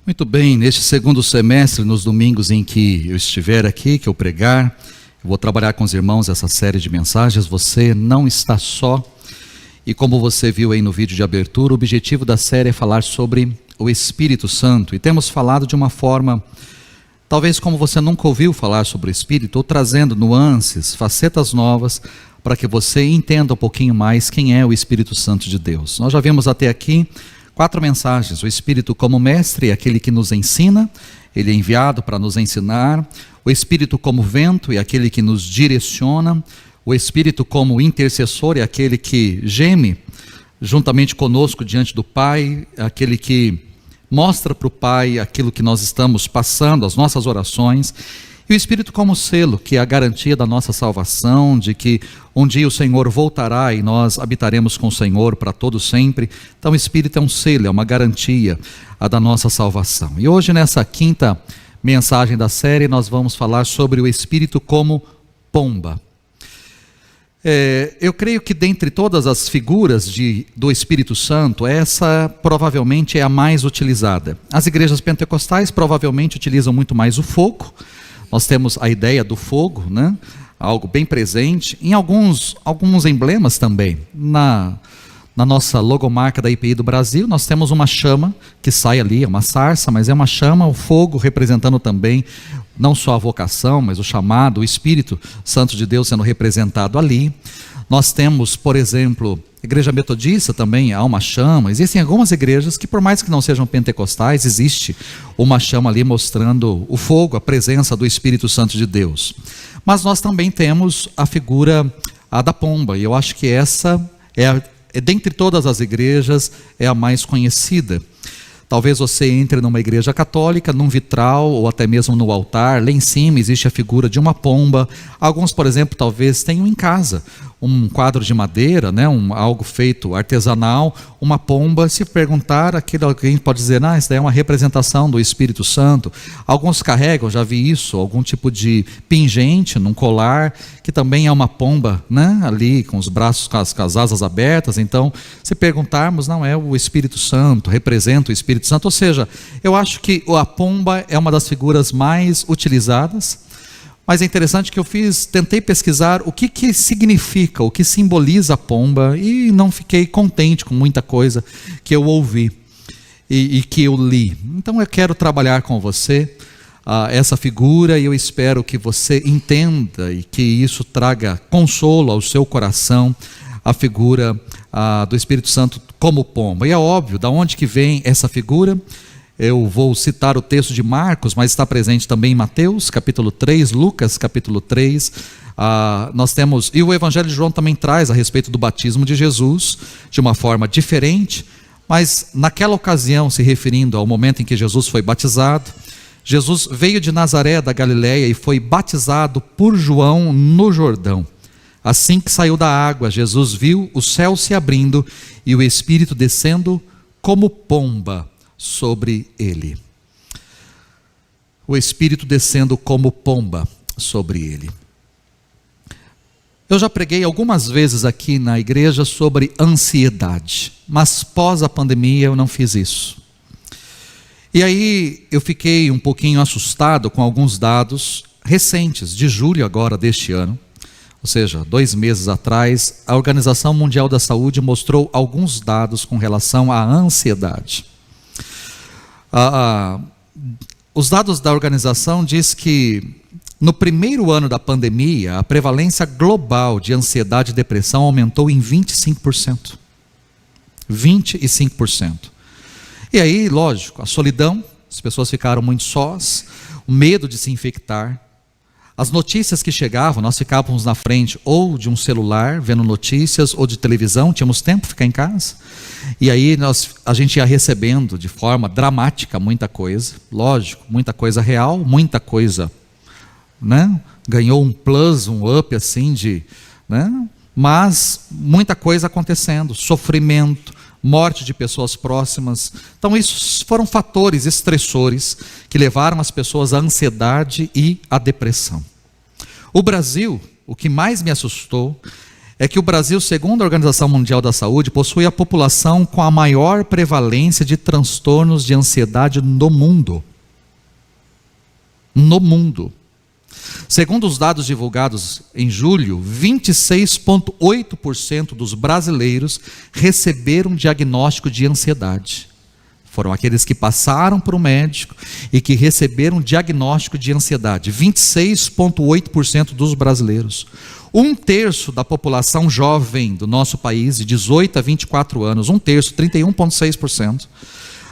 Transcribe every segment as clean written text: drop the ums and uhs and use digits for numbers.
Muito bem, neste segundo semestre, nos domingos em que eu estiver aqui, que eu pregar, eu vou trabalhar com os irmãos essa série de mensagens. Você não está só. E como você viu aí no vídeo de abertura, o objetivo da série é falar sobre o Espírito Santo. E temos falado de uma forma, talvez como você nunca ouviu falar sobre o Espírito, ou trazendo nuances, facetas novas, para que você entenda um pouquinho mais quem é o Espírito Santo de Deus. Nós já vimos até aqui 4 mensagens: o Espírito como mestre, aquele que nos ensina, ele é enviado para nos ensinar; o Espírito como vento, é aquele que nos direciona; o Espírito como intercessor, é aquele que geme juntamente conosco diante do Pai, aquele que mostra para o Pai aquilo que nós estamos passando, as nossas orações; e o Espírito como selo, que é a garantia da nossa salvação, de que um dia o Senhor voltará e nós habitaremos com o Senhor para todo sempre. Então o Espírito é um selo, é uma garantia da nossa salvação. E hoje, nessa quinta mensagem da série, nós vamos falar sobre o Espírito como pomba. Eu creio que dentre todas as figuras do Espírito Santo, essa provavelmente é a mais utilizada. As igrejas pentecostais provavelmente utilizam muito mais o fogo. Nós temos a ideia do fogo, né? Algo bem presente, em alguns emblemas também. Na nossa logomarca da IPI do Brasil, nós temos uma chama que sai ali, é uma sarça, mas é uma chama, o fogo representando também não só a vocação, mas o chamado, o Espírito Santo de Deus sendo representado ali. Nós temos, por exemplo, igreja metodista também, há uma chama. Existem algumas igrejas que, por mais que não sejam pentecostais, existe uma chama ali mostrando o fogo, a presença do Espírito Santo de Deus. Mas nós também temos a figura da pomba, e eu acho que essa dentre todas as igrejas, é a mais conhecida. Talvez você entre numa igreja católica, num vitral ou até mesmo no altar, lá em cima existe a figura de uma pomba. Alguns, por exemplo, talvez tenham em casa um quadro de madeira, né, algo feito artesanal, uma pomba. Se perguntar, alguém pode dizer, isso daí é uma representação do Espírito Santo. Alguns carregam, já vi isso, algum tipo de pingente num colar, que também é uma pomba, né, ali com os braços, com as asas abertas. Então, se perguntarmos, não é o Espírito Santo, representa o Espírito Santo. Ou seja, eu acho que a pomba é uma das figuras mais utilizadas. Mas é interessante que tentei pesquisar o que significa, o que simboliza a pomba, e não fiquei contente com muita coisa que eu ouvi e que eu li. Então eu quero trabalhar com você essa figura, e eu espero que você entenda e que isso traga consolo ao seu coração, a figura do Espírito Santo como pomba. E é óbvio, da onde que vem essa figura? Eu vou citar o texto de Marcos, mas está presente também em Mateus, capítulo 3, Lucas, capítulo 3. Nós temos, e o Evangelho de João também traz a respeito do batismo de Jesus, de uma forma diferente, mas naquela ocasião, se referindo ao momento em que Jesus foi batizado, Jesus veio de Nazaré da Galileia e foi batizado por João no Jordão. Assim que saiu da água, Jesus viu o céu se abrindo e o Espírito descendo como pomba sobre ele. O Espírito descendo como pomba sobre ele. Eu já preguei algumas vezes aqui na igreja sobre ansiedade, mas pós a pandemia eu não fiz isso. E aí eu fiquei um pouquinho assustado com alguns dados recentes, de julho agora deste ano. Ou seja, 2 meses atrás, a Organização Mundial da Saúde mostrou alguns dados com relação à ansiedade. Os dados da organização diz que no primeiro ano da pandemia, a prevalência global de ansiedade e depressão aumentou em 25%. 25%. E aí, lógico, a solidão, as pessoas ficaram muito sós, o medo de se infectar. As notícias que chegavam, nós ficávamos na frente ou de um celular, vendo notícias, ou de televisão, tínhamos tempo de ficar em casa. E aí a gente ia recebendo de forma dramática muita coisa, lógico, muita coisa real, muita coisa, né? Ganhou um plus, um up assim né? Mas muita coisa acontecendo, sofrimento, morte de pessoas próximas. Então isso foram fatores estressores que levaram as pessoas à ansiedade e à depressão. O Brasil, o que mais me assustou é que o Brasil, segundo a Organização Mundial da Saúde, possui a população com a maior prevalência de transtornos de ansiedade no mundo. No mundo. Segundo os dados divulgados em julho, 26,8% dos brasileiros receberam diagnóstico de ansiedade. Foram aqueles que passaram para o médico e que receberam diagnóstico de ansiedade. 26,8% dos brasileiros. 1/3 da população jovem do nosso país, de 18 a 24 anos, 1/3, 31,6%,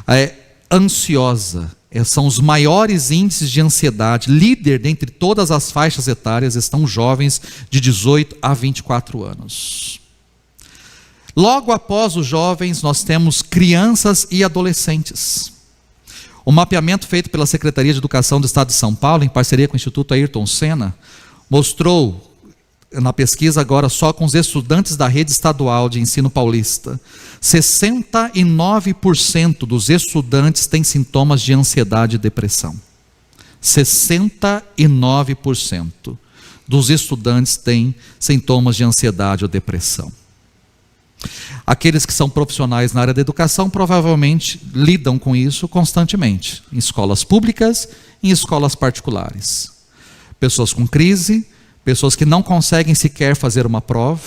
é ansiosa. São os maiores índices de ansiedade. Líder dentre todas as faixas etárias estão jovens de 18 a 24 anos. Logo após os jovens, nós temos crianças e adolescentes. O mapeamento feito pela Secretaria de Educação do Estado de São Paulo, em parceria com o Instituto Ayrton Senna, mostrou, na pesquisa agora só com os estudantes da rede estadual de ensino paulista, 69% dos estudantes têm sintomas de ansiedade e depressão. 69% dos estudantes têm sintomas de ansiedade ou depressão. Aqueles que são profissionais na área da educação provavelmente lidam com isso constantemente, em escolas públicas e em escolas particulares. Pessoas com crise, pessoas que não conseguem sequer fazer uma prova,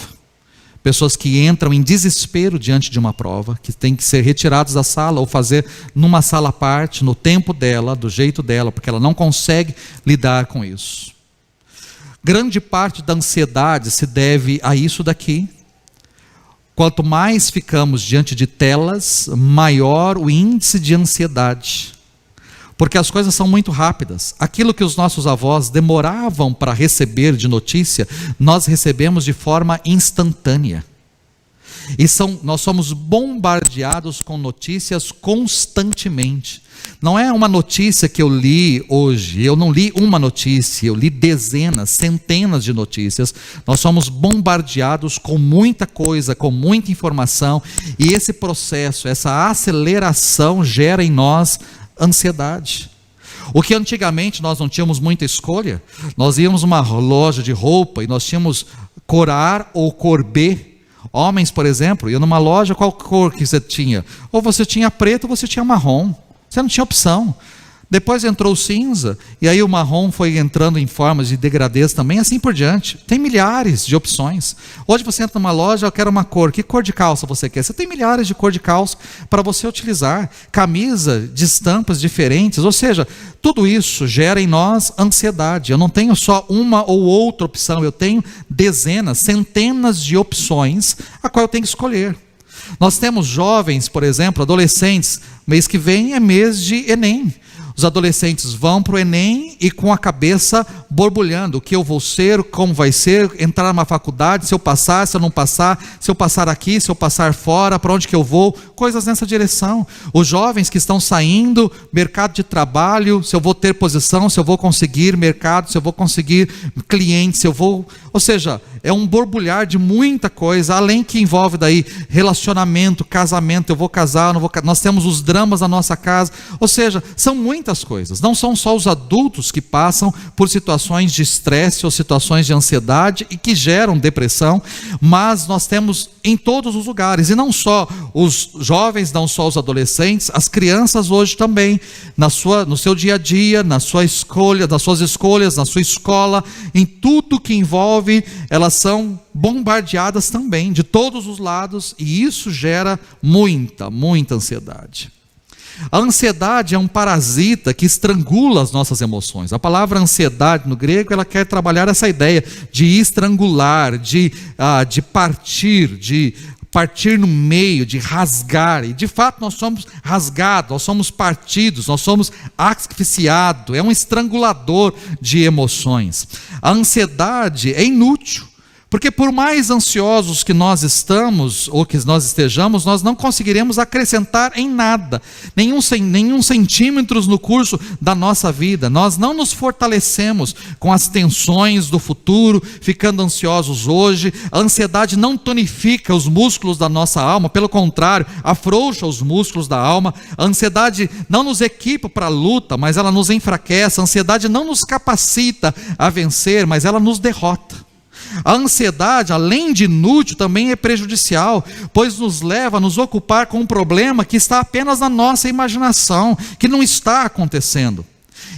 pessoas que entram em desespero diante de uma prova, que têm que ser retirados da sala ou fazer numa sala à parte, no tempo dela, do jeito dela, porque ela não consegue lidar com isso. Grande parte da ansiedade se deve a isso daqui. Quanto mais ficamos diante de telas, maior o índice de ansiedade. Porque as coisas são muito rápidas. Aquilo que os nossos avós demoravam para receber de notícia, nós recebemos de forma instantânea. E nós somos bombardeados com notícias constantemente. Não é uma notícia que eu li hoje, eu não li uma notícia, eu li dezenas, centenas de notícias. Nós somos bombardeados com muita coisa, com muita informação, e esse processo, essa aceleração gera em nós ansiedade. O que antigamente nós não tínhamos muita escolha, nós íamos numa loja de roupa e nós tínhamos cor A ou cor B. Homens, por exemplo, iam numa loja, qual cor que você tinha? Ou você tinha preto ou você tinha marrom. Você não tinha opção. Depois entrou o cinza, e aí o marrom foi entrando em formas de degradês também, assim por diante. Tem milhares de opções. Hoje você entra numa loja, eu quero uma cor. Que cor de calça você quer? Você tem milhares de cor de calça para você utilizar. Camisa de estampas diferentes. Ou seja, tudo isso gera em nós ansiedade. Eu não tenho só uma ou outra opção. Eu tenho dezenas, centenas de opções a qual eu tenho que escolher. Nós temos jovens, por exemplo, adolescentes. Mês que vem é mês de Enem. Os adolescentes vão para o Enem e com a cabeça borbulhando. O que eu vou ser, como vai ser, entrar numa faculdade, se eu passar, se eu não passar, se eu passar aqui, se eu passar fora, para onde que eu vou, coisas nessa direção. Os jovens que estão saindo, mercado de trabalho, se eu vou ter posição, se eu vou conseguir mercado, se eu vou conseguir clientes, se eu vou... Ou seja, é um borbulhar de muita coisa, além que envolve daí relacionamento, casamento, eu vou casar, eu não vou casar. Nós temos os dramas da nossa casa, ou seja, são muitas coisas. Não são só os adultos que passam por situações de estresse ou situações de ansiedade e que geram depressão, mas nós temos em todos os lugares, e não só os jovens, não só os adolescentes, as crianças hoje também, no seu dia a dia, na sua escolha, nas suas escolhas, na sua escola, em tudo que envolve, elas são bombardeadas também, de todos os lados, e isso gera muita ansiedade. A ansiedade é um parasita que estrangula as nossas emoções. A palavra ansiedade no grego, ela quer trabalhar essa ideia de estrangular, de partir no meio, de rasgar. E de fato nós somos rasgados, nós somos partidos, nós somos asfixiados. É um estrangulador de emoções. A ansiedade é inútil. Porque por mais ansiosos que nós estamos, ou que nós estejamos, nós não conseguiremos acrescentar em nada, nenhum centímetros no curso da nossa vida. Nós não nos fortalecemos com as tensões do futuro, ficando ansiosos hoje. A ansiedade não tonifica os músculos da nossa alma, pelo contrário, afrouxa os músculos da alma. A ansiedade não nos equipa para a luta, mas ela nos enfraquece. A ansiedade não nos capacita a vencer, mas ela nos derrota. A ansiedade, além de inútil, também é prejudicial, pois nos leva a nos ocupar com um problema que está apenas na nossa imaginação, que não está acontecendo.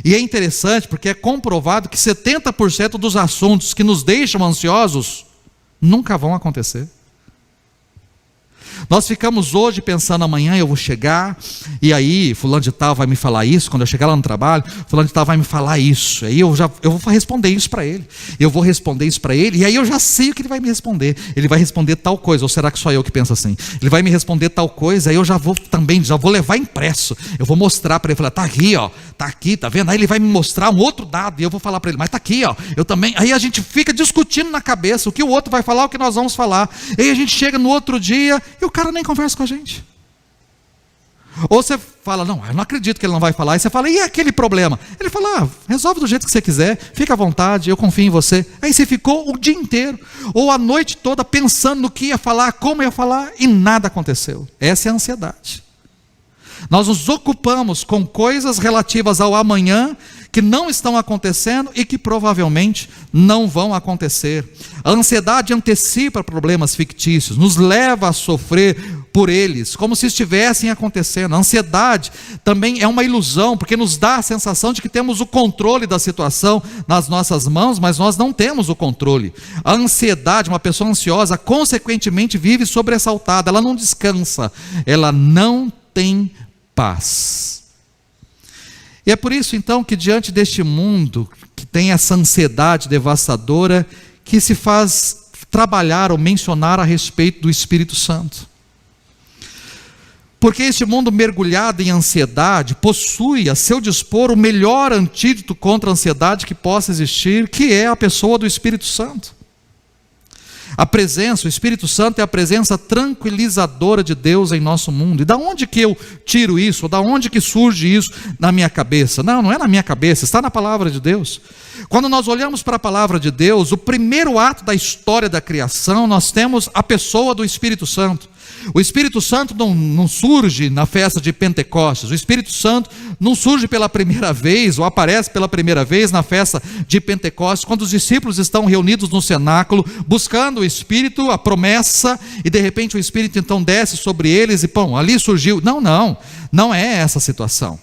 E é interessante porque é comprovado que 70% dos assuntos que nos deixam ansiosos nunca vão acontecer. Nós ficamos hoje pensando, amanhã eu vou chegar, e aí fulano de tal vai me falar isso, quando eu chegar lá no trabalho, fulano de tal vai me falar isso, aí eu vou responder isso para ele, e aí eu já sei o que ele vai me responder. Ele vai responder tal coisa, ou será que só eu que penso assim? Ele vai me responder tal coisa, aí eu já vou levar impresso, eu vou mostrar para ele, falar, tá aqui, tá vendo? Aí ele vai me mostrar um outro dado, e eu vou falar para ele, mas tá aqui, eu também. Aí a gente fica discutindo na cabeça o que o outro vai falar, o que nós vamos falar, e aí a gente chega no outro dia, e o cara nem conversa com a gente. Ou você fala, não, eu não acredito que ele não vai falar. Aí você fala, e aquele problema? Ele fala, resolve do jeito que você quiser, fica à vontade, eu confio em você. Aí você ficou o dia inteiro, ou a noite toda pensando no que ia falar, como ia falar, e nada aconteceu. Essa é a ansiedade. Nós nos ocupamos com coisas relativas ao amanhã que não estão acontecendo e que provavelmente não vão acontecer. A ansiedade antecipa problemas fictícios, nos leva a sofrer por eles, como se estivessem acontecendo. A ansiedade também é uma ilusão, porque nos dá a sensação de que temos o controle da situação nas nossas mãos, mas nós não temos o controle. A ansiedade, uma pessoa ansiosa, consequentemente vive sobressaltada, ela não descansa, ela não tem paz. E é por isso então que diante deste mundo que tem essa ansiedade devastadora, que se faz trabalhar ou mencionar a respeito do Espírito Santo. Porque este mundo mergulhado em ansiedade possui a seu dispor o melhor antídoto contra a ansiedade que possa existir, que é a pessoa do Espírito Santo. A presença, o Espírito Santo é a presença tranquilizadora de Deus em nosso mundo. E da onde que eu tiro isso? Ou da onde que surge isso na minha cabeça? Não é na minha cabeça, está na palavra de Deus. Quando nós olhamos para a palavra de Deus, o primeiro ato da história da criação, nós temos a pessoa do Espírito Santo. O Espírito Santo não surge na festa de Pentecostes. O Espírito Santo não surge pela primeira vez, ou aparece pela primeira vez na festa de Pentecostes, quando os discípulos estão reunidos no cenáculo, buscando o Espírito, a promessa, e de repente o Espírito então desce sobre eles e ali surgiu. Não é essa a situação.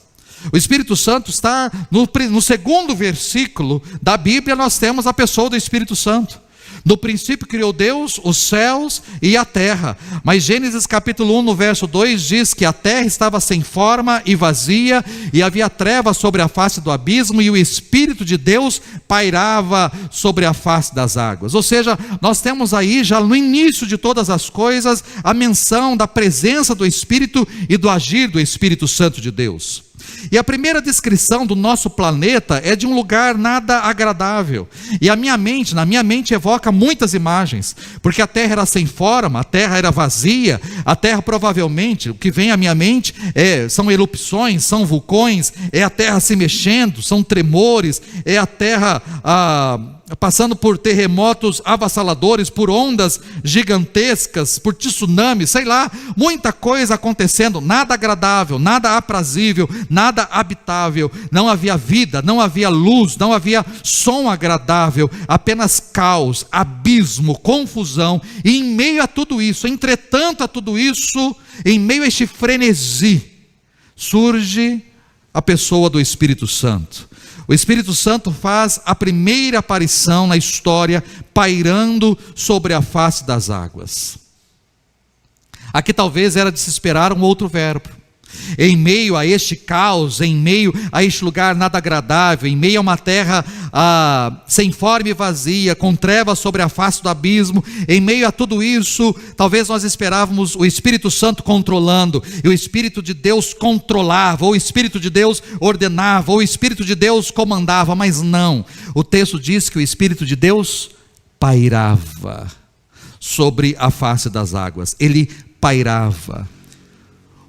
O Espírito Santo está no segundo versículo da Bíblia. Nós temos a pessoa do Espírito Santo. No princípio criou Deus os céus e a terra. Mas Gênesis capítulo 1 no verso 2 diz que a terra estava sem forma e vazia, e havia trevas sobre a face do abismo, e o Espírito de Deus pairava sobre a face das águas. Ou seja, nós temos aí já no início de todas as coisas a menção da presença do Espírito e do agir do Espírito Santo de Deus. E a primeira descrição do nosso planeta é de um lugar nada agradável. E na minha mente evoca muitas imagens, porque a terra era sem forma, a terra era vazia, a terra provavelmente, o que vem à minha mente são erupções, são vulcões, é a terra se mexendo, são tremores, é a terra passando por terremotos avassaladores, por ondas gigantescas, por tsunamis, sei lá, muita coisa acontecendo, nada agradável, nada aprazível, nada habitável. Não havia vida, não havia luz, não havia som agradável, apenas caos, abismo, confusão. E em meio a tudo isso, entretanto a tudo isso, em meio a este frenesi, surge a pessoa do Espírito Santo. O Espírito Santo faz a primeira aparição na história, pairando sobre a face das águas. Aqui talvez era de se esperar um outro verbo. Em meio a este caos, em meio a este lugar nada agradável, em meio a uma terra sem forma e vazia, com trevas sobre a face do abismo, em meio a tudo isso, talvez nós esperávamos o Espírito Santo controlando, e o Espírito de Deus controlava, ou o Espírito de Deus ordenava, ou o Espírito de Deus comandava, mas não. O texto diz que o Espírito de Deus pairava sobre a face das águas. Ele pairava.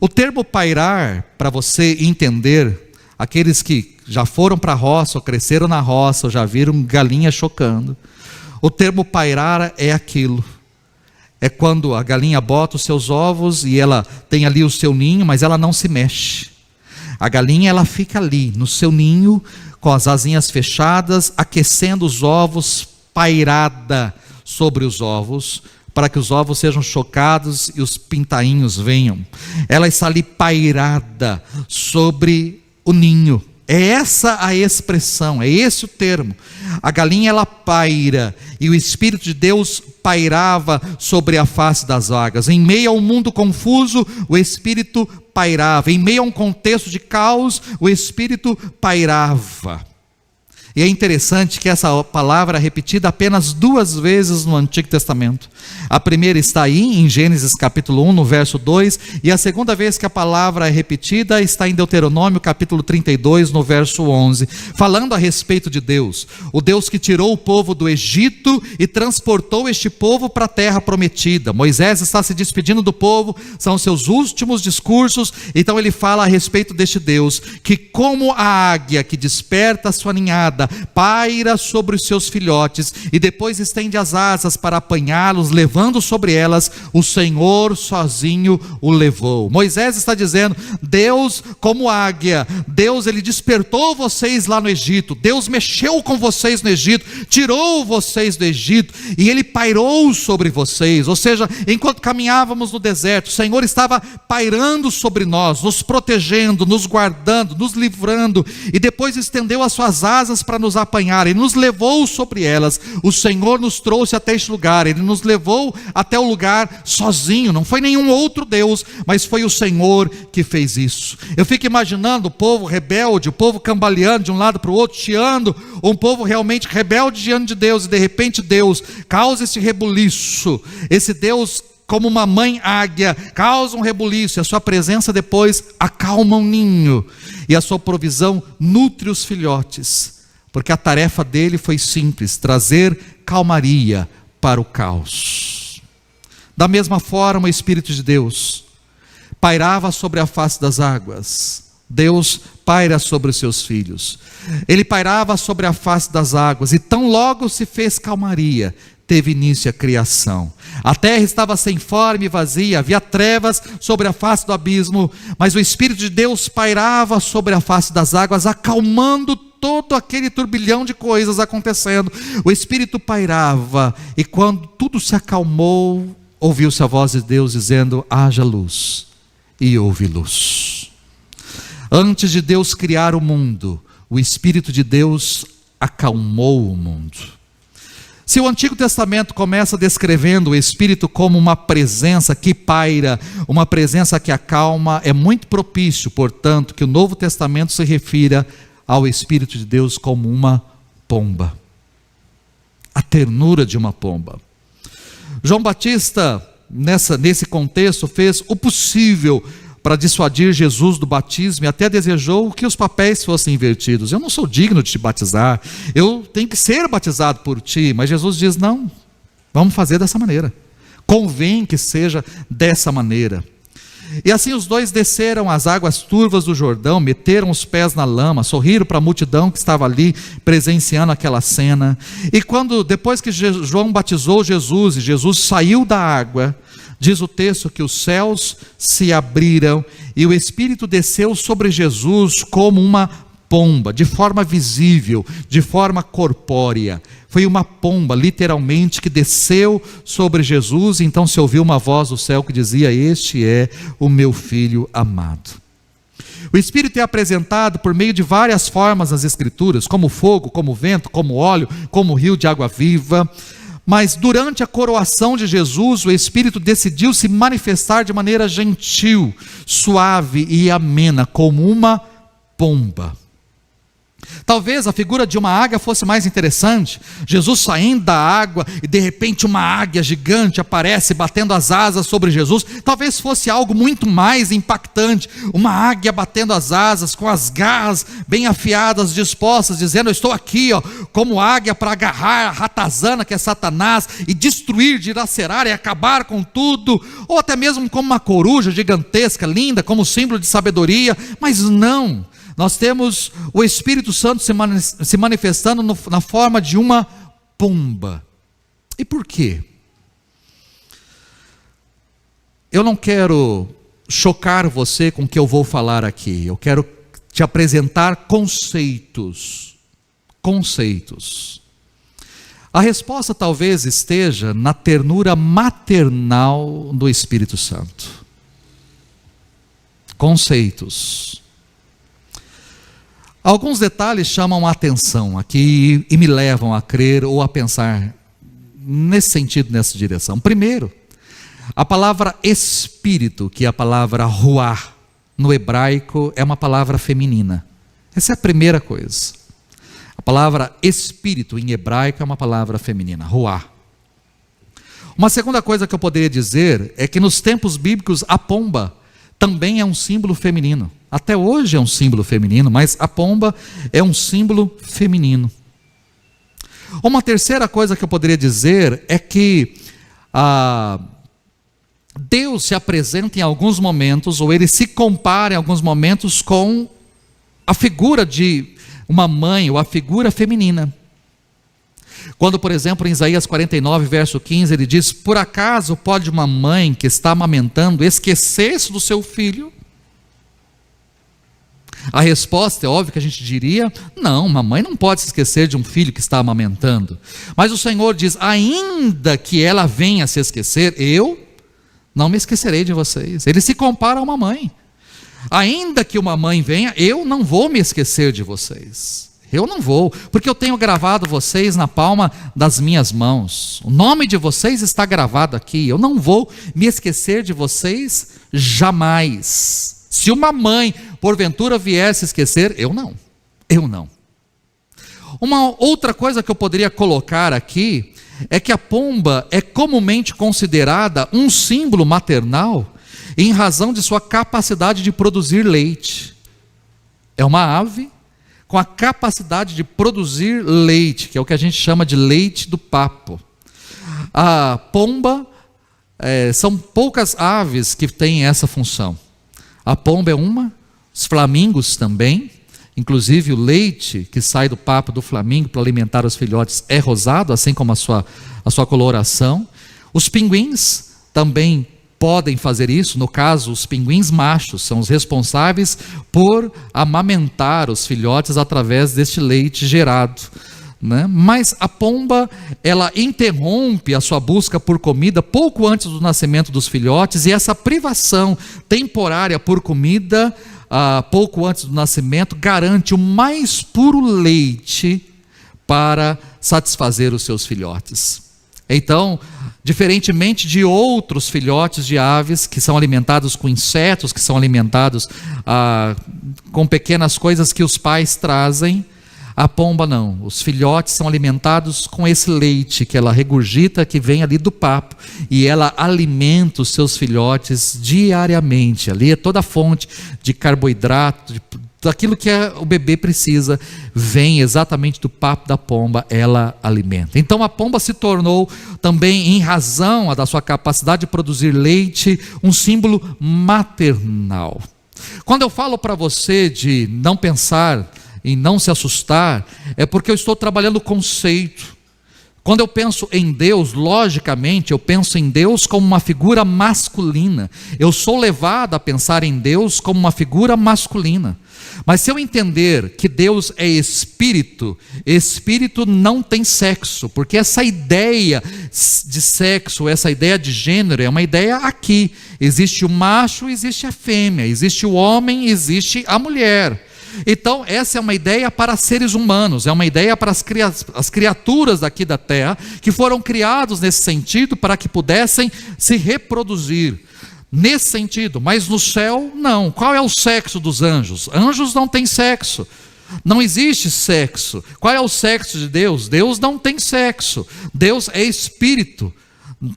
O termo pairar, para você entender, aqueles que já foram para a roça, ou cresceram na roça, ou já viram galinha chocando, o termo pairar é aquilo. É quando a galinha bota os seus ovos e ela tem ali o seu ninho, mas ela não se mexe. A galinha, ela fica ali no seu ninho, com as asinhas fechadas, aquecendo os ovos, pairada sobre os ovos, para que os ovos sejam chocados e os pintainhos venham. Ela está ali pairada sobre o ninho. É essa a expressão, é esse o termo. A galinha ela paira, e o Espírito de Deus pairava sobre a face das águas. Em meio ao mundo confuso, o Espírito pairava. Em meio a um contexto de caos, o Espírito pairava. E é interessante que essa palavra é repetida apenas 2 vezes no Antigo Testamento. A primeira está aí em Gênesis capítulo 1, no verso 2, e a segunda vez que a palavra é repetida está em Deuteronômio capítulo 32, no verso 11, falando a respeito de Deus, o Deus que tirou o povo do Egito e transportou este povo para a terra prometida. Moisés está se despedindo do povo, são seus últimos discursos, então ele fala a respeito deste Deus, que como a águia que desperta a sua ninhada, paira sobre os seus filhotes e depois estende as asas para apanhá-los, levando sobre elas, o Senhor sozinho o levou. Moisés está dizendo, Deus como águia, Deus ele despertou vocês lá no Egito, Deus mexeu com vocês no Egito, tirou vocês do Egito e ele pairou sobre vocês, ou seja, enquanto caminhávamos no deserto, o Senhor estava pairando sobre nós, nos protegendo, nos guardando, nos livrando, e depois estendeu as suas asas para nos apanhar, e nos levou sobre elas. O Senhor nos trouxe até este lugar, Ele nos levou até o lugar sozinho, não foi nenhum outro Deus, mas foi o Senhor que fez isso. Eu fico imaginando o povo rebelde, o povo cambaleando de um lado para o outro, chiando, um povo realmente rebelde diante de Deus, e de repente Deus causa esse rebuliço, esse Deus como uma mãe águia, causa um rebuliço, e a sua presença depois acalma um ninho, e a sua provisão nutre os filhotes, porque a tarefa dele foi simples, trazer calmaria para o caos. Da mesma forma, o Espírito de Deus pairava sobre a face das águas. Deus paira sobre os seus filhos. Ele pairava sobre a face das águas, e tão logo se fez calmaria, teve início a criação. A terra estava sem forma e vazia, havia trevas sobre a face do abismo, mas o Espírito de Deus pairava sobre a face das águas, acalmando todo aquele turbilhão de coisas acontecendo. O Espírito pairava, e quando tudo se acalmou, ouviu-se a voz de Deus dizendo, haja luz, e houve luz. Antes de Deus criar o mundo, o Espírito de Deus acalmou o mundo. Se o Antigo Testamento começa descrevendo o Espírito como uma presença que paira, uma presença que acalma, é muito propício, portanto, que o Novo Testamento se refira ao Espírito de Deus como uma pomba, a ternura de uma pomba. João Batista, nesse contexto, fez o possível para dissuadir Jesus do batismo, e até desejou que os papéis fossem invertidos. Eu não sou digno de te batizar, eu tenho que ser batizado por ti, mas Jesus diz, não, vamos fazer dessa maneira, convém que seja dessa maneira. E assim os dois desceram as águas turvas do Jordão, meteram os pés na lama, sorriram para a multidão que estava ali presenciando aquela cena. E depois que João batizou Jesus, e Jesus saiu da água, diz o texto que os céus se abriram e o Espírito desceu sobre Jesus como uma pomba, de forma visível, de forma corpórea. Foi uma pomba, literalmente, que desceu sobre Jesus, e então se ouviu uma voz do céu que dizia, este é o meu filho amado. O Espírito é apresentado por meio de várias formas nas Escrituras, como fogo, como vento, como óleo, como rio de água viva. Mas durante a coroação de Jesus, o Espírito decidiu se manifestar de maneira gentil, suave e amena, como uma pomba. Talvez a figura de uma águia fosse mais interessante. Jesus saindo da água e de repente uma águia gigante aparece batendo as asas sobre Jesus. Talvez fosse algo muito mais impactante. Uma águia batendo as asas com as garras bem afiadas, dispostas, dizendo, eu estou aqui como águia para agarrar a ratazana que é Satanás e destruir, dilacerar e acabar com tudo. Ou até mesmo como uma coruja gigantesca, linda, como símbolo de sabedoria. Mas não. Nós temos o Espírito Santo se manifestando na forma de uma pomba. E por quê? Eu não quero chocar você com o que eu vou falar aqui. Eu quero te apresentar conceitos. A resposta talvez esteja na ternura maternal do Espírito Santo. Conceitos. Alguns detalhes chamam a atenção aqui e me levam a crer ou a pensar nesse sentido, nessa direção. Primeiro, a palavra espírito, que é a palavra ruah, no hebraico é uma palavra feminina. Essa é a primeira coisa. A palavra espírito em hebraico é uma palavra feminina, ruah. Uma segunda coisa que eu poderia dizer é que nos tempos bíblicos a pomba também é um símbolo feminino. Até hoje é um símbolo feminino, mas a pomba é um símbolo feminino. Uma terceira coisa que eu poderia dizer é que Deus se apresenta em alguns momentos, ou ele se compara em alguns momentos com a figura de uma mãe, ou a figura feminina. Quando, por exemplo, em Isaías 49, verso 15, ele diz: por acaso pode uma mãe que está amamentando esquecer-se do seu filho? A resposta é óbvia que a gente diria: não, uma mãe não pode se esquecer de um filho que está amamentando. Mas o Senhor diz: ainda que ela venha a se esquecer, eu não me esquecerei de vocês. Ele se compara a uma mãe. Ainda que uma mãe venha, eu não vou me esquecer de vocês. Eu não vou, porque eu tenho gravado vocês na palma das minhas mãos. O nome de vocês está gravado aqui. Eu não vou me esquecer de vocês jamais. Se uma mãe, porventura, vier se esquecer, eu não. Eu não. Uma outra coisa que eu poderia colocar aqui é que a pomba é comumente considerada um símbolo maternal em razão de sua capacidade de produzir leite. É uma ave com a capacidade de produzir leite, que é o que a gente chama de leite do papo. A pomba, são poucas aves que têm essa função. A pomba é uma, os flamingos também, inclusive o leite que sai do papo do flamingo para alimentar os filhotes é rosado, assim como a sua coloração. Os pinguins também podem fazer isso. No caso, os pinguins machos são os responsáveis por amamentar os filhotes através deste leite gerado, né? Mas a pomba, ela interrompe a sua busca por comida pouco antes do nascimento dos filhotes, e essa privação temporária por comida pouco antes do nascimento garante o mais puro leite para satisfazer os seus filhotes. Então, diferentemente de outros filhotes de aves que são alimentados com insetos, que são alimentados com pequenas coisas que os pais trazem, a pomba não. Os filhotes são alimentados com esse leite que ela regurgita, que vem ali do papo, e ela alimenta os seus filhotes diariamente. Ali é toda a fonte de carboidrato, daquilo que o bebê precisa, vem exatamente do papo da pomba, ela alimenta. Então a pomba se tornou também, em razão da sua capacidade de produzir leite, um símbolo maternal. Quando eu falo para você de não pensar e não se assustar, é porque eu estou trabalhando o conceito. Quando eu penso em Deus, logicamente, eu penso em Deus como uma figura masculina. Eu sou levado a pensar em Deus como uma figura masculina. Mas se eu entender que Deus é espírito, espírito não tem sexo, porque essa ideia de sexo, essa ideia de gênero é uma ideia aqui. Existe o macho, existe a fêmea, existe o homem, existe a mulher. Então essa é uma ideia para seres humanos, é uma ideia para as criaturas daqui da terra, que foram criados nesse sentido para que pudessem se reproduzir, nesse sentido. Mas no céu não. Qual é o sexo dos anjos? Anjos não têm sexo, não existe sexo. Qual é o sexo de Deus? Deus não tem sexo, Deus é espírito.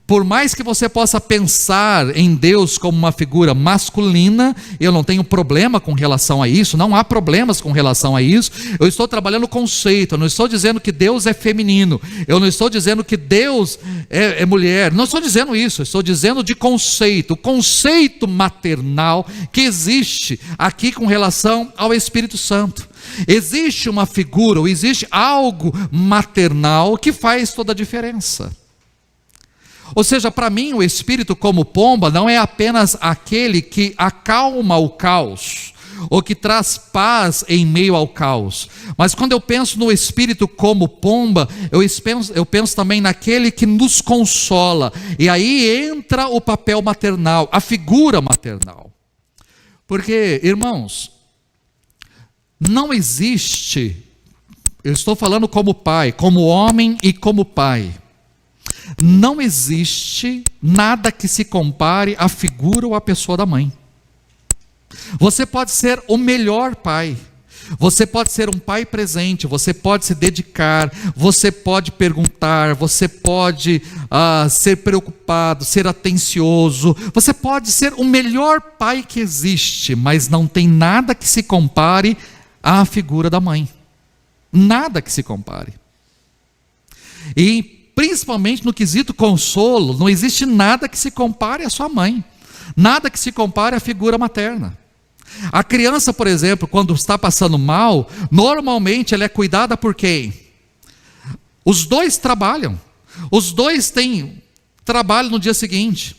Por mais que você possa pensar em Deus como uma figura masculina, eu não tenho problema com relação a isso, não há problemas com relação a isso. Eu estou trabalhando o conceito, eu não estou dizendo que Deus é feminino, eu não estou dizendo que Deus é mulher, não estou dizendo isso, eu estou dizendo de conceito, o conceito maternal que existe aqui com relação ao Espírito Santo. Existe uma figura, ou existe algo maternal que faz toda a diferença. Ou seja, para mim o espírito como pomba não é apenas aquele que acalma o caos, ou que traz paz em meio ao caos. Mas quando eu penso no Espírito como pomba, eu penso também naquele que nos consola. E aí entra o papel maternal, a figura maternal. Porque, irmãos, não existe, eu estou falando como pai, como homem e como pai, não existe nada que se compare à figura ou à pessoa da mãe. Você pode ser o melhor pai, você pode ser um pai presente, você pode se dedicar, você pode perguntar, você pode ser preocupado, ser atencioso, você pode ser o melhor pai que existe, mas não tem nada que se compare à figura da mãe. Nada que se compare. E principalmente no quesito consolo, não existe nada que se compare à sua mãe, nada que se compare à figura materna. A criança, por exemplo, quando está passando mal, normalmente ela é cuidada por quem? Os dois trabalham, os dois têm trabalho no dia seguinte,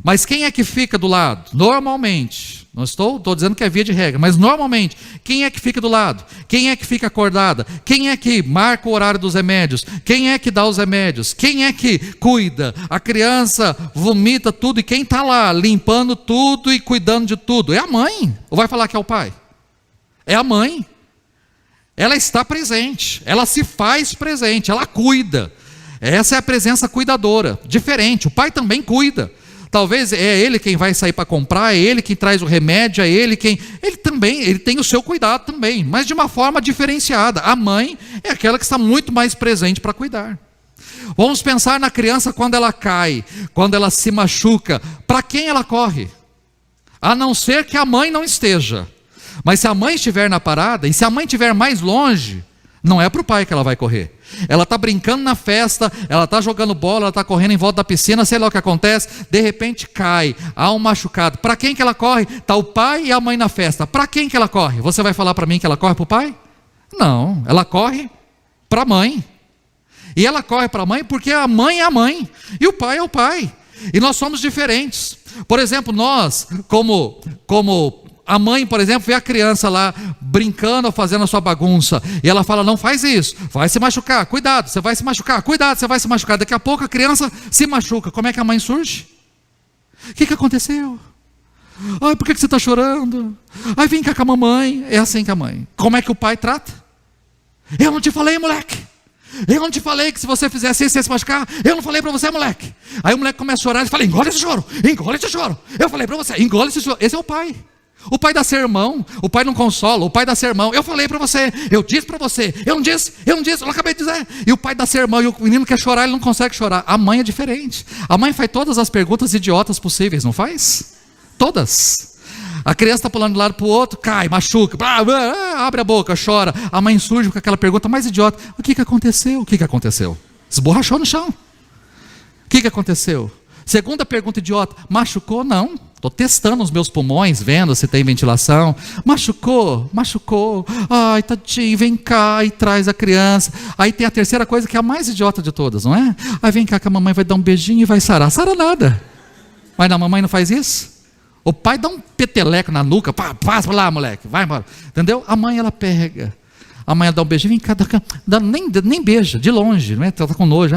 mas quem é que fica do lado? Normalmente, não estou dizendo que é via de regra, mas normalmente, quem é que fica do lado? Quem é que fica acordada? Quem é que marca o horário dos remédios? Quem é que dá os remédios? Quem é que cuida? A criança vomita tudo e quem está lá limpando tudo e cuidando de tudo? É a mãe. Ou vai falar que é o pai? É a mãe. Ela está presente, ela se faz presente, ela cuida. Essa é a presença cuidadora, diferente. O pai também cuida. Talvez é ele quem vai sair para comprar, é ele quem traz o remédio, é ele quem... Ele tem o seu cuidado também, mas de uma forma diferenciada. A mãe é aquela que está muito mais presente para cuidar. Vamos pensar na criança quando ela cai, quando ela se machuca. Para quem ela corre? A não ser que a mãe não esteja. Mas se a mãe estiver na parada, e se a mãe estiver mais longe, não é para o pai que ela vai correr. Ela está brincando na festa, ela está jogando bola, ela está correndo em volta da piscina, sei lá o que acontece, de repente cai, há um machucado. Para quem que ela corre? Está o pai e a mãe na festa. Para quem que ela corre? Você vai falar para mim que ela corre para o pai? Não, ela corre para a mãe. E ela corre para a mãe porque a mãe é a mãe, e o pai é o pai. E nós somos diferentes. Por exemplo, nós, como a mãe, por exemplo, vê a criança lá brincando ou fazendo a sua bagunça, e ela fala, não faz isso, vai se machucar, cuidado, você vai se machucar, cuidado, você vai se machucar. Daqui a pouco a criança se machuca. Como é que a mãe surge? O que aconteceu? Ai, por que você está chorando? Ai, vem cá com a mamãe. É assim que a mãe. Como é que o pai trata? Eu não te falei, moleque. Eu não te falei que se você fizesse isso, você ia se machucar? Eu não falei para você, moleque. Aí o moleque começa a chorar e fala, engole esse choro, engole esse choro. Eu falei para você, engole esse choro. Esse é o pai. O pai dá sermão, o pai não consola, o pai dá sermão. Eu falei para você, eu disse para você, eu não disse, eu acabei de dizer. E o pai dá sermão e o menino quer chorar, ele não consegue chorar. A mãe é diferente. A mãe faz todas as perguntas idiotas possíveis, não faz? Todas. A criança está pulando de um lado para o outro, cai, machuca, abre a boca, chora. A mãe surge com aquela pergunta mais idiota. O que aconteceu? O que aconteceu? Esborrachou no chão. O que aconteceu? Segunda pergunta idiota, machucou? Não. Estou testando os meus pulmões, vendo se tem ventilação. Machucou? Ai, tadinho, vem cá e traz a criança. Aí tem a terceira coisa que é a mais idiota de todas, não é? Aí vem cá que a mamãe vai dar um beijinho e vai sarar. Sara nada. Mas a mamãe não faz isso? O pai dá um peteleco na nuca, passa lá, moleque, vai embora. Entendeu? A mãe ela pega. A mãe dá um beijinho, vem cá, nem beija, de longe, não é? Ela está com nojo,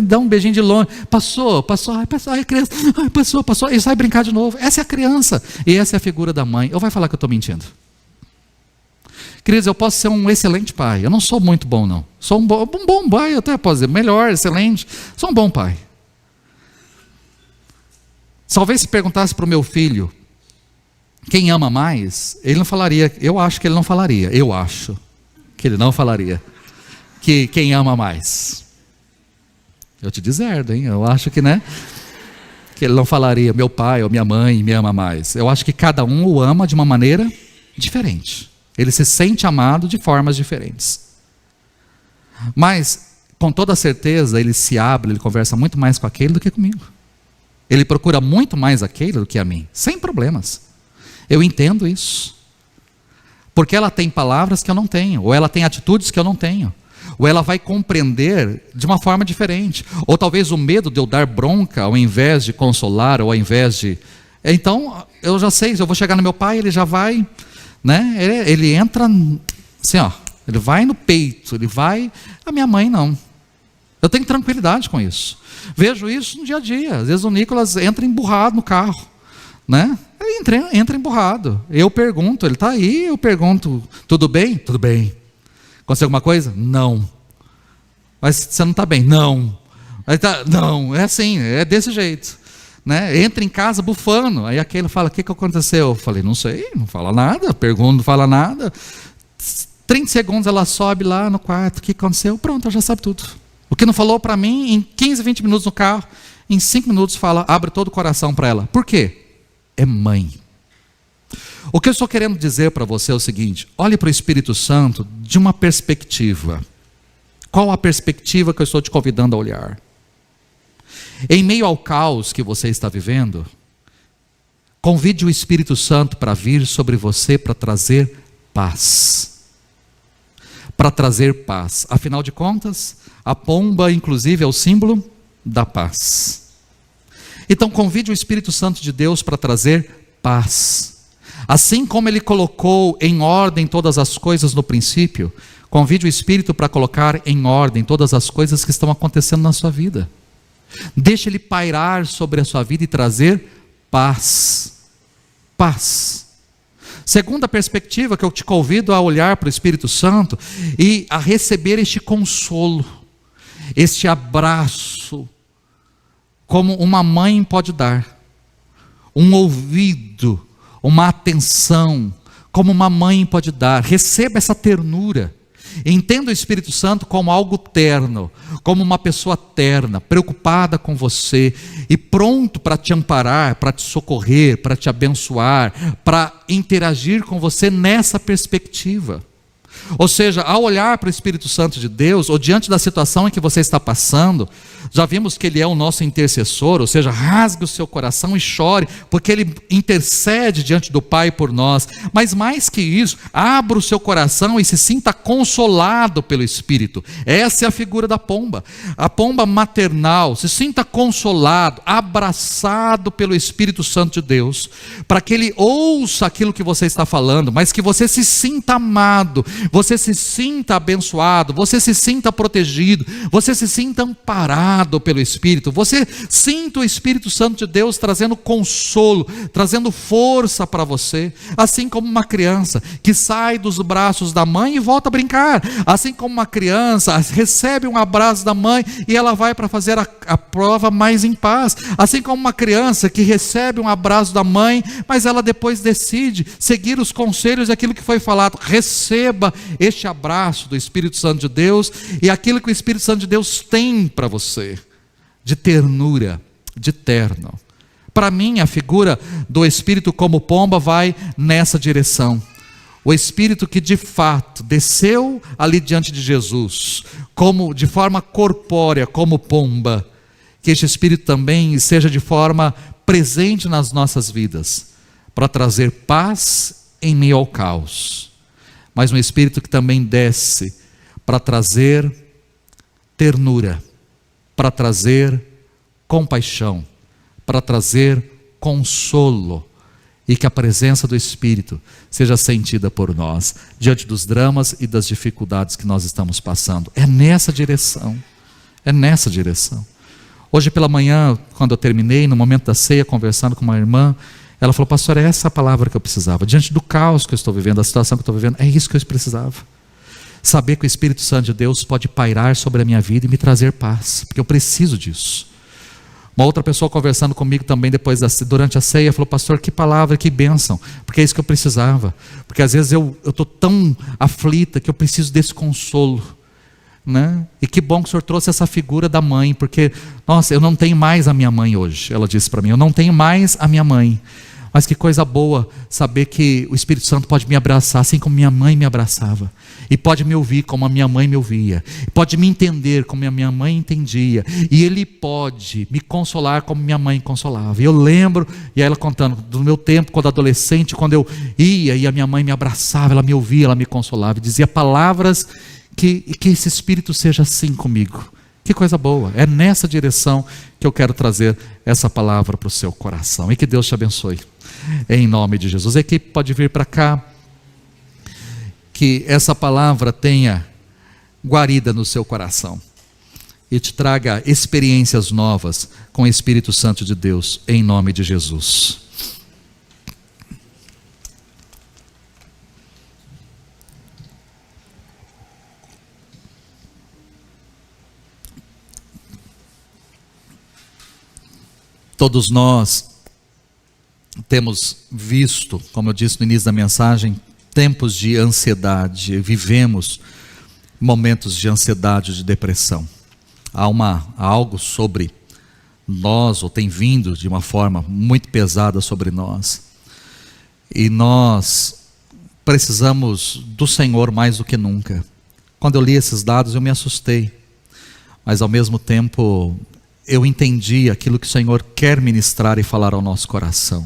dá um beijinho de longe, passou, a criança, passou, e sai brincar de novo. Essa é a criança, e essa é a figura da mãe. Ou vai falar que eu estou mentindo? Queridos, eu posso ser um excelente pai, eu não sou muito bom não, sou um bom pai, eu até posso dizer, melhor, excelente, sou um bom pai. Talvez se perguntasse para o meu filho, quem ama mais, ele não falaria, eu acho que ele não falaria que quem ama mais. Eu te deserdo, hein? Eu acho que, né? Que ele não falaria, meu pai ou minha mãe me ama mais. Eu acho que cada um o ama de uma maneira diferente. Ele se sente amado de formas diferentes. Mas, com toda certeza, ele se abre, ele conversa muito mais com aquele do que comigo. Ele procura muito mais aquele do que a mim, sem problemas. Eu entendo isso. Porque ela tem palavras que eu não tenho, ou ela tem atitudes que eu não tenho, ou ela vai compreender de uma forma diferente, ou talvez o medo de eu dar bronca ao invés de consolar, ou ao invés de... Então, eu já sei, eu vou chegar no meu pai, ele já vai né? Ele entra assim, ó, ele vai no peito, ele vai. A minha mãe não. Eu tenho tranquilidade com isso. Vejo isso no dia a dia. Às vezes o Nicolas entra emburrado no carro, né? Ele entra emburrado. Eu pergunto, ele está aí, eu pergunto, tudo bem? Tudo bem. Aconteceu alguma coisa? Não. Mas você não está bem? Não. Não, é assim, é desse jeito, né? Entra em casa bufando, aí aquele fala, o que aconteceu? Eu falei, não sei, não fala nada, pergunto, não fala nada. 30 segundos ela sobe lá no quarto, o que aconteceu? Pronto, ela já sabe tudo. O que não falou para mim, em 15, 20 minutos no carro, em 5 minutos fala, abre todo o coração para ela. Por quê? É mãe. O que eu estou querendo dizer para você é o seguinte, olhe para o Espírito Santo de uma perspectiva. Qual a perspectiva que eu estou te convidando a olhar? Em meio ao caos que você está vivendo, convide o Espírito Santo para vir sobre você para trazer paz. Para trazer paz. Afinal de contas, a pomba, inclusive, é o símbolo da paz. Então, convide o Espírito Santo de Deus para trazer paz. Assim como Ele colocou em ordem todas as coisas no princípio, convide o Espírito para colocar em ordem todas as coisas que estão acontecendo na sua vida. Deixe Ele pairar sobre a sua vida e trazer paz. Paz. Segunda perspectiva que eu te convido a olhar para o Espírito Santo e a receber este consolo, este abraço, como uma mãe pode dar, um ouvido, uma atenção, como uma mãe pode dar. Receba essa ternura. Entenda o Espírito Santo como algo terno, como uma pessoa terna, preocupada com você e pronto para te amparar, para te socorrer, para te abençoar, para interagir com você nessa perspectiva. Ou seja, ao olhar para o Espírito Santo de Deus, ou diante da situação em que você está passando, já vimos que Ele é o nosso intercessor, ou seja, rasgue o seu coração e chore, porque Ele intercede diante do Pai por nós. Mas mais que isso, abra o seu coração e se sinta consolado pelo Espírito. Essa é a figura da pomba. A pomba maternal, se sinta consolado, abraçado pelo Espírito Santo de Deus, para que Ele ouça aquilo que você está falando, mas que você se sinta amado, você se sinta abençoado, você se sinta protegido, você se sinta amparado pelo Espírito, você sinta o Espírito Santo de Deus trazendo consolo, trazendo força para você, assim como uma criança que sai dos braços da mãe e volta a brincar, assim como uma criança recebe um abraço da mãe e ela vai para fazer a prova mais em paz, assim como uma criança que recebe um abraço da mãe, mas ela depois decide seguir os conselhos daquilo que foi falado. Receba este abraço do Espírito Santo de Deus e aquilo que o Espírito Santo de Deus tem para você, de ternura, de terno. Para mim, a figura do Espírito como pomba vai nessa direção. O Espírito que de fato desceu ali diante de Jesus, como de forma corpórea, como pomba, que este Espírito também seja de forma presente nas nossas vidas, para trazer paz em meio ao caos. Mas um Espírito que também desce para trazer ternura, para trazer compaixão, para trazer consolo, e que a presença do Espírito seja sentida por nós, diante dos dramas e das dificuldades que nós estamos passando. É nessa direção, é nessa direção. Hoje pela manhã, quando eu terminei, no momento da ceia, conversando com uma irmã, ela falou: pastor, é essa a palavra que eu precisava, diante do caos que eu estou vivendo, da situação que eu estou vivendo, é isso que eu precisava. Saber que o Espírito Santo de Deus pode pairar sobre a minha vida e me trazer paz, porque eu preciso disso. Uma outra pessoa conversando comigo também durante a ceia, falou: pastor, que palavra, que bênção, porque é isso que eu precisava, porque às vezes eu estou tão aflita que eu preciso desse consolo, né? E que bom que o senhor trouxe essa figura da mãe, porque, nossa, eu não tenho mais a minha mãe hoje. Ela disse para mim: eu não tenho mais a minha mãe. Mas que coisa boa saber que o Espírito Santo pode me abraçar assim como minha mãe me abraçava, e pode me ouvir como a minha mãe me ouvia, pode me entender como a minha mãe entendia, e Ele pode me consolar como minha mãe consolava. E eu lembro, e ela contando do meu tempo quando adolescente, quando eu ia e a minha mãe me abraçava, ela me ouvia, ela me consolava e dizia palavras que esse Espírito seja assim comigo. Que coisa boa. É nessa direção que eu quero trazer essa palavra para o seu coração, e que Deus te abençoe em nome de Jesus. A equipe pode vir para cá. que essa palavra tenha guarida no seu coração e te traga experiências novas com o Espírito Santo de Deus, em nome de Jesus. Todos nós temos visto, como eu disse no início da mensagem, tempos de ansiedade, vivemos momentos de ansiedade, de depressão. Há algo sobre nós, ou tem vindo de uma forma muito pesada sobre nós. E nós precisamos do Senhor mais do que nunca. Quando eu li esses dados, eu me assustei. Mas ao mesmo tempo, eu entendi aquilo que o Senhor quer ministrar e falar ao nosso coração.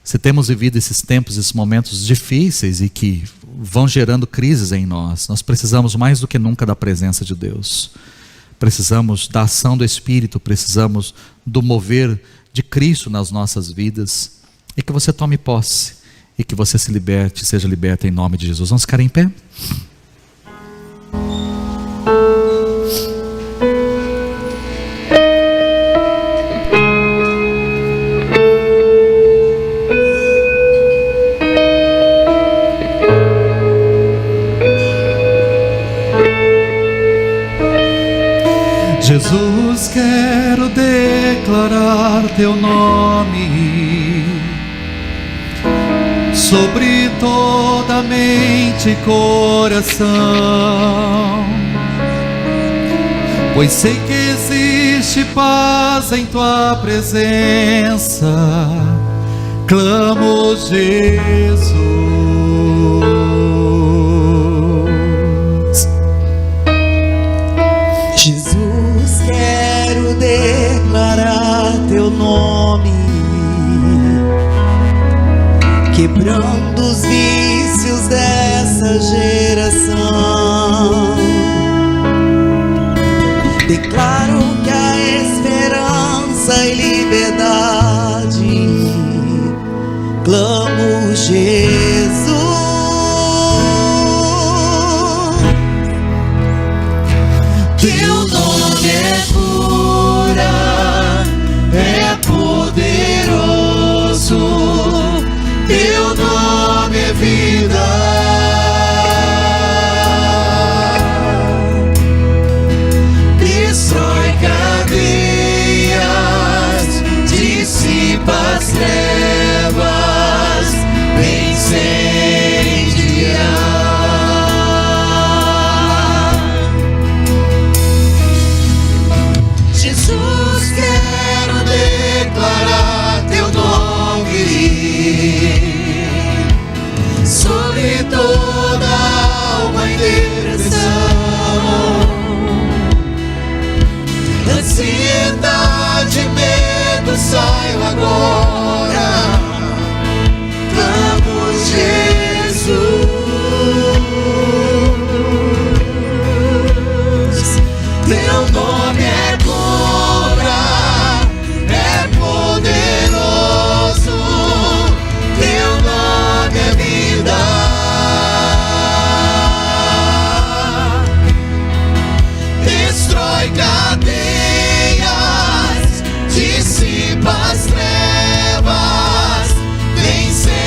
Se temos vivido esses tempos, esses momentos difíceis e que vão gerando crises em nós, nós precisamos mais do que nunca da presença de Deus. Precisamos da ação do Espírito, precisamos do mover de Cristo nas nossas vidas. E que você tome posse, e que você se liberte, seja liberta em nome de Jesus. Vamos ficar em pé? Jesus, quero declarar teu nome sobre toda a mente e coração, pois sei que existe paz em tua presença. Clamo, Jesus. Jesus, quero declarar teu nome, quebrando os vícios dessa geração. Declaro que há esperança e liberdade. Clamo, Jesus. Teu nome é cura, é poderoso. Teu nome é vida. Destrói cadeias, dissipa as trevas, incendiar. Jesus, quero declarar teu nome sobre toda alma em depressão, ansiedade, medo, saiam agora. Clamo, Jesus. Teu nome é cura, é poderoso. Teu nome é vida. Destrói cadeias, dissipa as trevas, vem incendiar.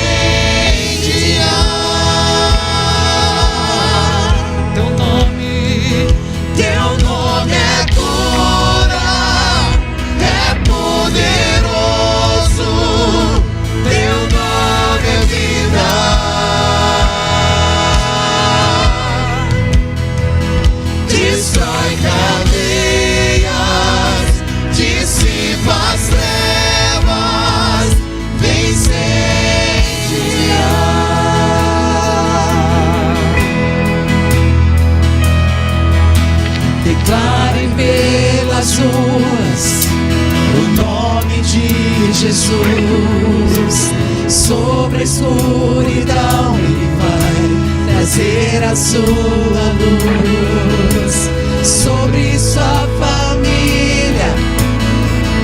Teu nome é cura, é poderoso. Teu nome é vida. Destrói cadeias, dissipa as trevas, vem incendiar. Declarem pelas ruas o nome de Jesus. Sobre a escuridão Ele vai trazer a sua luz. Sobre sua família,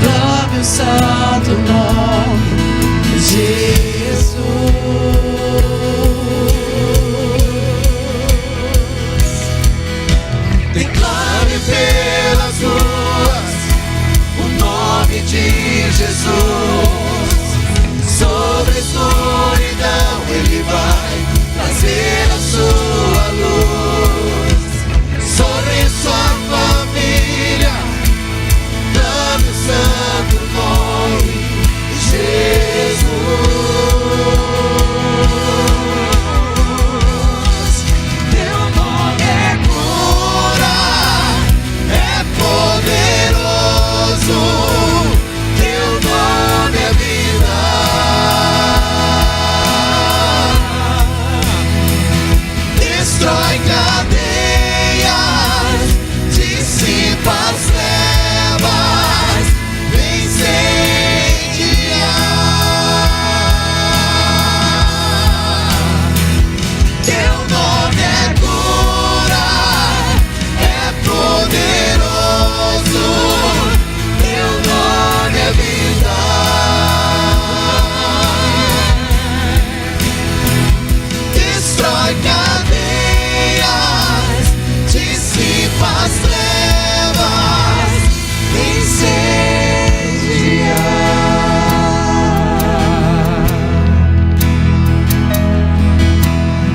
clame o santo nome Jesus. Jesus. Sobre a escuridão Ele vai trazer a sua luz. Sobre sua família, clame o santo nome de Jesus. Teu nome é cura, é poderoso. Teu nome é vida. Destrói cadeias, dissipa as trevas, incendia. Teu nome é cura, é poderoso. Teu nome é vida. Destrói cadeias, dissipa as trevas, incendia.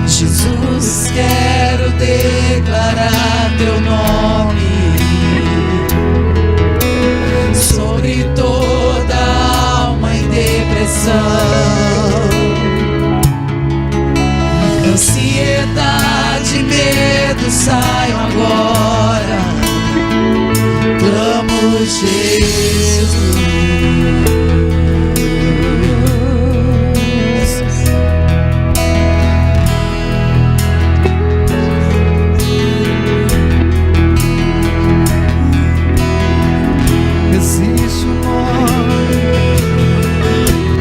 Jesus, quero declarar teu nome sobre toda alma em depressão. Ansiedade e medo saiam agora. Clamo Jesus. Existe um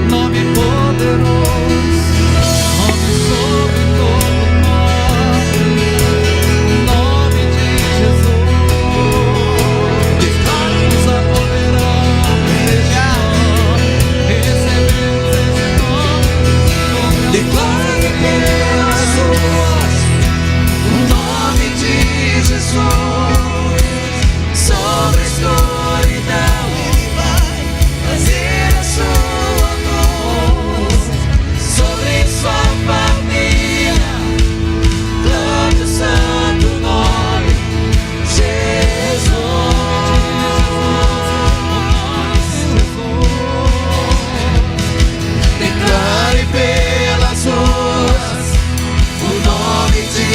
nome poderoso, nome sobre todo nome, nome de Jesus. Declaramos a poderosa, recebemos esse nome. Declare pelas ruas o nome de Jesus. Sobre a escuridão Ele vai trazer a sua luz. Sobre sua família, clame o santo nome Jesus. Declare pelas ruas o nome de Jesus.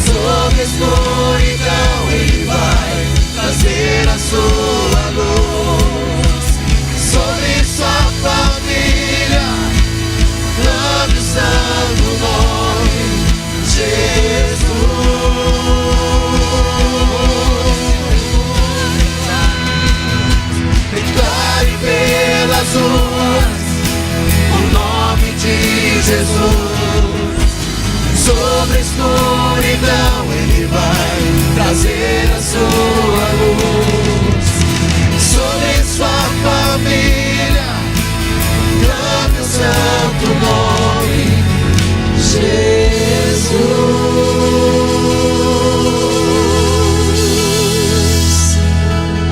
Sobre a escuridão Ele vai trazer a sua luz. Sobre sua família, clame o santo nome Jesus. Declare pelas ruas o nome de Jesus. Sobre a escuridão Ele vai trazer a sua luz. Sobre sua família, clame o santo nome Jesus.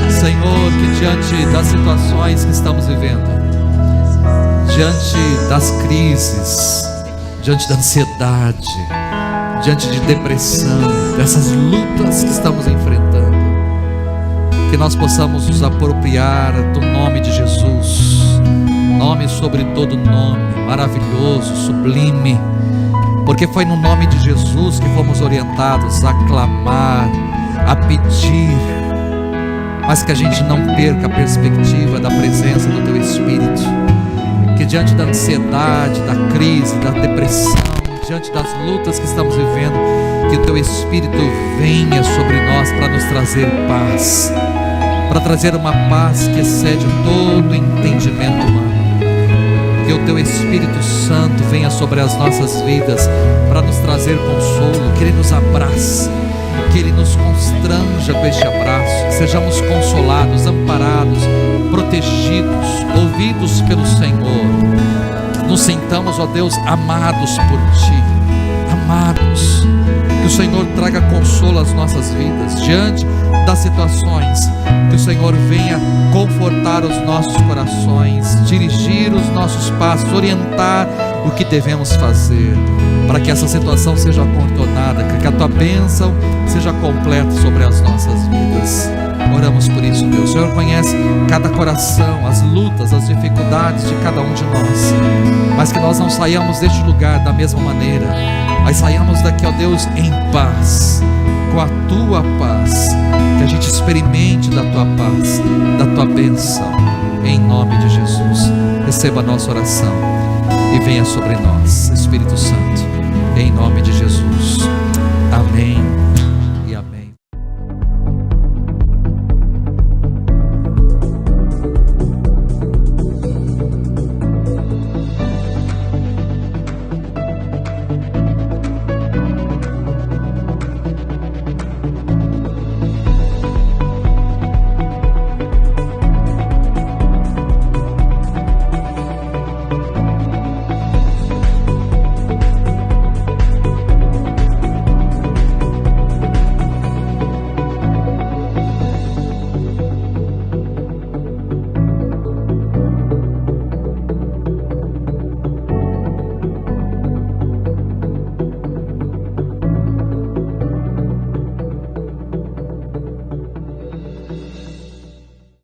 Senhor, que diante das situações que estamos vivendo, diante das crises, diante da ansiedade, diante de depressão, dessas lutas que estamos enfrentando, que nós possamos nos apropriar do nome de Jesus, nome sobre todo nome, maravilhoso, sublime, porque foi no nome de Jesus que fomos orientados a clamar, a pedir, mas que a gente não perca a perspectiva da presença do Teu Espírito, que diante da ansiedade, da crise, da depressão, diante das lutas que estamos vivendo, que o Teu Espírito venha sobre nós para nos trazer paz, para trazer uma paz que excede todo entendimento humano. Que o Teu Espírito Santo venha sobre as nossas vidas para nos trazer consolo, que Ele nos abrace, que Ele nos constranja com este abraço, que sejamos consolados, amparados, protegidos, ouvidos pelo Senhor. Nos sentamos, ó Deus, amados por Ti, amargos. Que o Senhor traga consolo às nossas vidas diante das situações. Que o Senhor venha confortar os nossos corações, dirigir os nossos passos, orientar o que devemos fazer, para que essa situação seja contornada, que a tua bênção seja completa sobre as nossas vidas. Oramos por isso, Deus. O Senhor conhece cada coração, as lutas, as dificuldades de cada um de nós, mas que nós não saiamos deste lugar da mesma maneira, mas saiamos daqui, ó Deus, em paz, com a tua paz, que a gente experimente da tua paz, da tua bênção, em nome de Jesus. Receba a nossa oração e venha sobre nós, Espírito Santo, em nome de Jesus. Amém.